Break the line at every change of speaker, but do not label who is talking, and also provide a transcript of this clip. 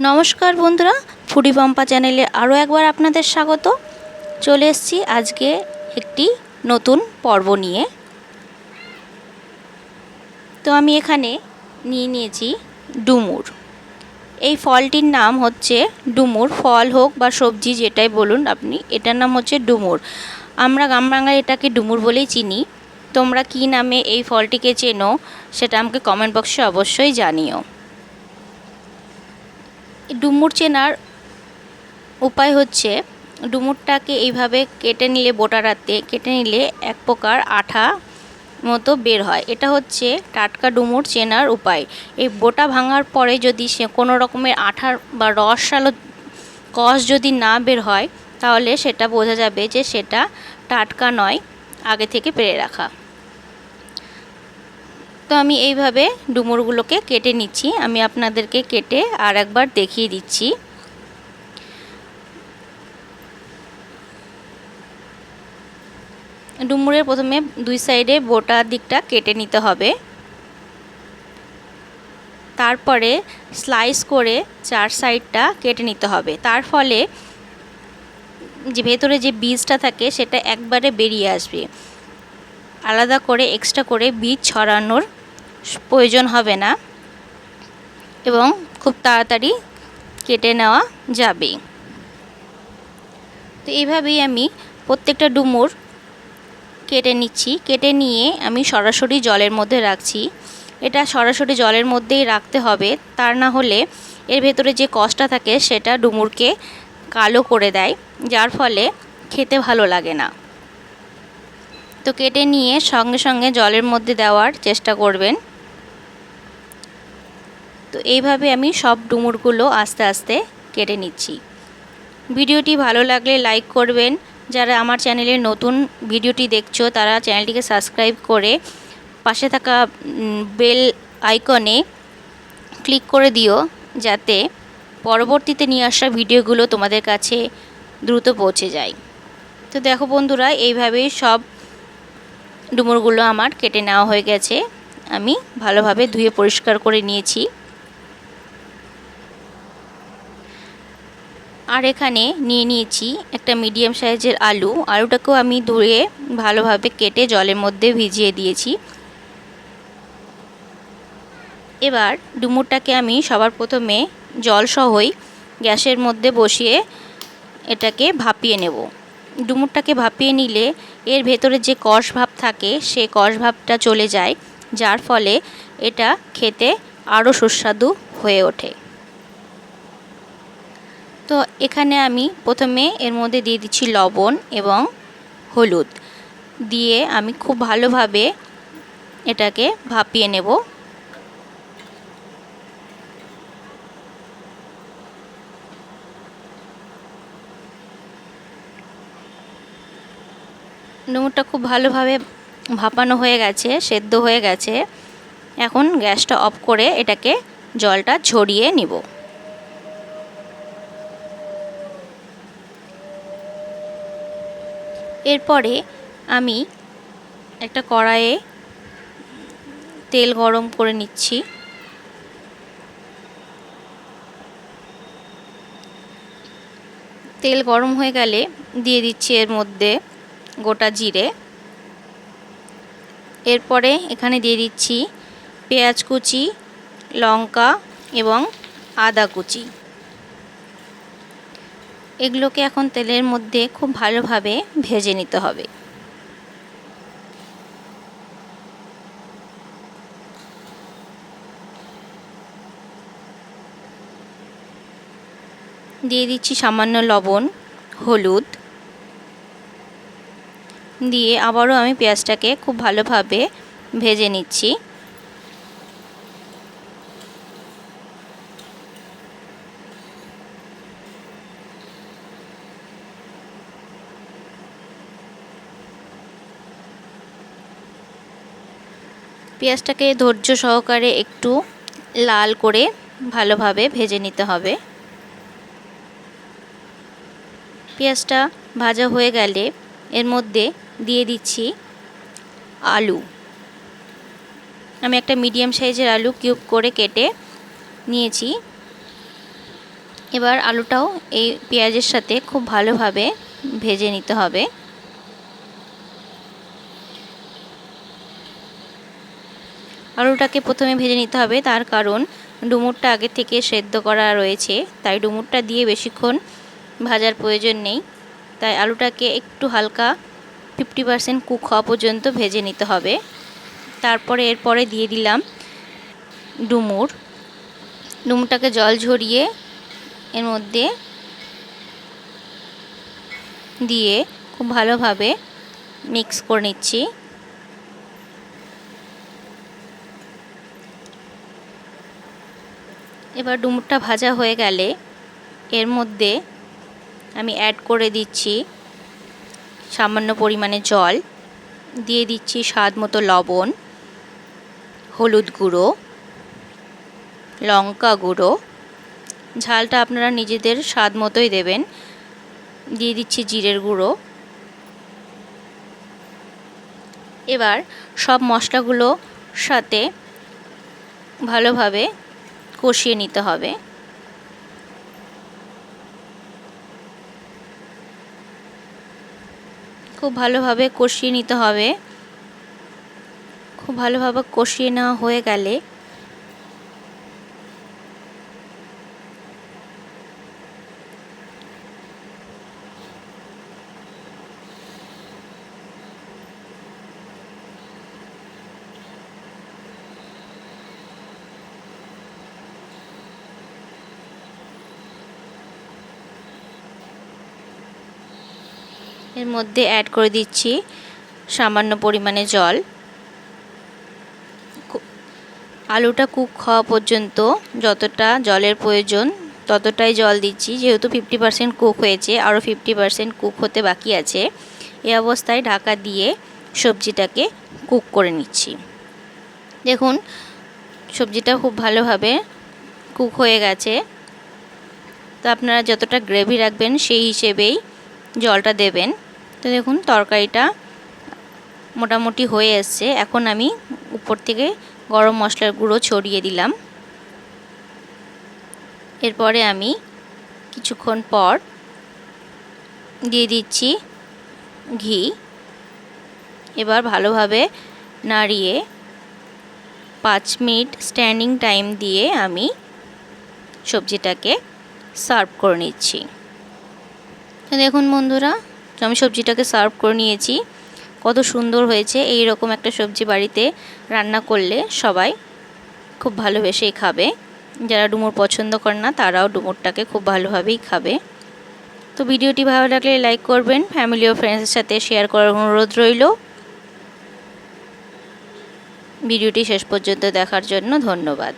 নমস্কার বন্ধুরা, ফুডি পম্পা চ্যানেলে আরও একবার আপনাদের স্বাগত। চলে এসেছি আজকে একটি নতুন পর্ব নিয়ে। তো আমি এখানে নিয়েছি ডুমুর। এই ফলটির নাম হচ্ছে ডুমুর। ফল হোক বা সবজি যেটাই বলুন আপনি, এটার নাম হচ্ছে ডুমুর। আমরা গ্রাম বাংলায় এটাকে ডুমুর বলেই চিনি। তোমরা কী নামে এই ফলটিকে চেনো সেটা আমাকে কমেন্ট বক্সে অবশ্যই জানিও। ডুমুর চেনার উপায় হচ্ছে, ডুমুরটাকে এইভাবে কেটে নিলে, বোটারাতে কেটে নিলে এক প্রকার আঠা মতো বের হয়। এটা হচ্ছে টাটকা ডুমুর চেনার উপায়। এই বোটা ভাঙার পরে যদি সে কোনো রকমের আঠা বা রসালো কষ যদি না বের হয়, তাহলে সেটা বোঝা যাবে যে সেটা টাটকা নয়, আগে থেকে পেরে রাখা। তো আমি এইভাবে ডুমুরগুলোকে কেটে নিচ্ছি। আমি আপনাদেরকে কেটে আর একবার দেখিয়ে দিচ্ছি। ডুমুরের প্রথমে দুই সাইডে বোটার দিকটা কেটে নিতে হবে। তারপরে স্লাইস করে চার সাইডটা কেটে নিতে হবে। তার ফলে যে ভেতরে যে বীজটা থাকে সেটা একবারে বেরিয়ে আসবে। আলাদা করে এক্সট্রা করে বীজ ছড়ানোর প্রয়োজন হবে না এবং খুব তাড়াতাড়ি কেটে নেওয়া যাবে। তো এইভাবেই আমি প্রত্যেকটা ডুমুর কেটে নিচ্ছি। কেটে নিয়ে আমি সরাসরি জলের মধ্যে রাখছি। এটা সরাসরি জলের মধ্যেই রাখতে হবে, তার না হলে এর ভেতরে যে কষটা থাকে সেটা ডুমুরকে কালো করে দেয়, যার ফলে খেতে ভালো লাগে না। তো কেটে নিয়ে সঙ্গে সঙ্গে জলের মধ্যে দেওয়ার চেষ্টা করবেন। তো এইভাবে আমি সব ডুমুরগুলো আস্তে আস্তে কেটে নিচ্ছি। ভিডিওটি ভালো লাগলে লাইক করবেন। যারা আমার চ্যানেলে নতুন ভিডিওটি দেখছো তারা চ্যানেলটিকে সাবস্ক্রাইব করে পাশে থাকা বেল আইকনে ক্লিক করে দিও, যাতে পরবর্তীতে নিয়ে আসা ভিডিওগুলো তোমাদের কাছে দ্রুত পৌঁছে যায়। তো দেখো বন্ধুরা, এইভাবেই সব ডুমুরগুলো আমার কেটে নেওয়া হয়ে গেছে। আমি ভালোভাবে ধুয়ে পরিষ্কার করে নিয়েছি। আর এখানে নিয়েছি একটা মিডিয়াম সাইজের আলুটাকেও আমি ধুয়ে ভালোভাবে কেটে জলের মধ্যে ভিজিয়ে দিয়েছি। এবার ডুমুরটাকে আমি সবার প্রথমে জলসহই গ্যাসের মধ্যে বসিয়ে এটাকে ভাপিয়ে নেব। ডুমুরটাকে ভাপিয়ে নিলে এর ভেতরে যে কষ ভাব থাকে সে কষ ভাবটা চলে যায়, যার ফলে এটা খেতে আরও সুস্বাদু হয়ে ওঠে। তো এখানে আমি প্রথমে এর মধ্যে দিয়ে দিচ্ছি লবণ এবং হলুদ দিয়ে আমি খুব ভালোভাবে এটাকে ভাপিয়ে নেব। ডুমুরটা খুব ভালোভাবে ভাপানো হয়ে গেছে, সেদ্ধ হয়ে গেছে। এখন গ্যাসটা অফ করে এটাকে জলটা ঝরিয়ে নিব। এরপরে আমি একটা কড়াইয়ে তেল গরম করে নিচ্ছি। তেল গরম হয়ে গেলে দিয়ে দিচ্ছি এর মধ্যে গোটা জিরে। এরপরে এখানে দিয়ে দিচ্ছি পেঁয়াজ কুচি, লঙ্কা এবং আদা কুচি। এগুলোকে এখন তেলের মধ্যে খুব ভালোভাবে ভেজে নিতে হবে। দিয়ে দিচ্ছি সামান্য লবণ, হলুদ দিয়ে আবারও আমি পেঁয়াজটাকে খুব ভালোভাবে ভেজে নিচ্ছি। পেঁয়াজটাকে ধৈর্য সহকারে একটু লাল করে ভালোভাবে ভেজে নিতে হবে। পেঁয়াজটা ভাজা হয়ে গেলে এর মধ্যে দিয়ে দিচ্ছি আলু। আমি একটা মিডিয়াম সাইজের আলু কিউব করে কেটে নিয়েছি। এবার আলুটাও এই পেঁয়াজের সাথে খুব ভালোভাবে ভেজে নিতে হবে। আলুটাকে প্রথমে ভেজে নিতে হবে, তার কারণ ডুমুরটা আগে থেকে সেদ্ধ করা রয়েছে, তাই ডুমুরটা দিয়ে বেশিক্ষণ ভাজার প্রয়োজন নেই। তাই আলুটাকে একটু হালকা 50% কুক হওয়া পর্যন্ত ভেজে নিতে হবে। তারপরে এরপরে দিয়ে দিলাম ডুমুরটাকে জল ঝরিয়ে এর মধ্যে দিয়ে খুব ভালোভাবে মিক্স করে নিচ্ছি। এবার ডুমুরটা ভাজা হয়ে গেলে এর মধ্যে আমি অ্যাড করে দিচ্ছি সামান্য পরিমাণে জল, দিয়ে দিচ্ছি স্বাদ মতো লবণ, হলুদ গুঁড়ো, লঙ্কা গুঁড়ো, ঝালটা আপনারা নিজেদের স্বাদ মতোই দেবেন, দিয়ে দিচ্ছি জিরের গুঁড়ো। এবার সব মশলাগুলোর সাথে ভালোভাবে কষিয়ে নিতে হবে। খুব ভালোভাবে কষিয়ে নিতে হবে। খুব ভালোভাবে কষিয়ে নেওয়া হয়ে গেলে এর মধ্যে অ্যাড করে দিচ্ছি সামান্য পরিমাণে জল। আলুটা কুক হওয়া পর্যন্ত যতটা জলের প্রয়োজন ততটাই জল দিচ্ছি, যেহেতু 50% কুক হয়েছে, আরও 50% কুক হতে বাকি আছে। এই অবস্থায় ঢাকা দিয়ে সবজিটাকে কুক করে নিচ্ছি। দেখুন সবজিটা খুব ভালোভাবে কুক হয়ে গেছে। তো আপনারা যতটা গ্রেভি রাখবেন সেই হিসেবেই জলটা দেবেন। তো দেখুন তরকারিটা মোটামুটি হয়ে এসছে। এখন আমি উপর থেকে গরম মশলার গুঁড়ো ছড়িয়ে দিলাম। এরপরে আমি কিছুক্ষণ পর দিয়ে দিচ্ছি ঘি। এবার ভালোভাবে নাড়িয়ে 5 মিনিট স্ট্যান্ডিং টাইম দিয়ে আমি সবজিটাকে সার্ভ করে নিচ্ছি। তো দেখুন বন্ধুরা, আমি সবজিটাকে সার্ভ করে নিয়েছি। কত সুন্দর হয়েছে। এই রকম একটা সবজি বাড়িতে রান্না করলে সবাই খুব ভালোবেসেই খাবে। যারা ডুমুর পছন্দ করে না তারাও ডুমুরটাকে খুব ভালোভাবেই খাবে। তো ভিডিওটি ভালো লাগলে লাইক করবেন, ফ্যামিলি ও ফ্রেন্ডসের সাথে শেয়ার করার অনুরোধ রইল। ভিডিওটি শেষ পর্যন্ত দেখার জন্য ধন্যবাদ।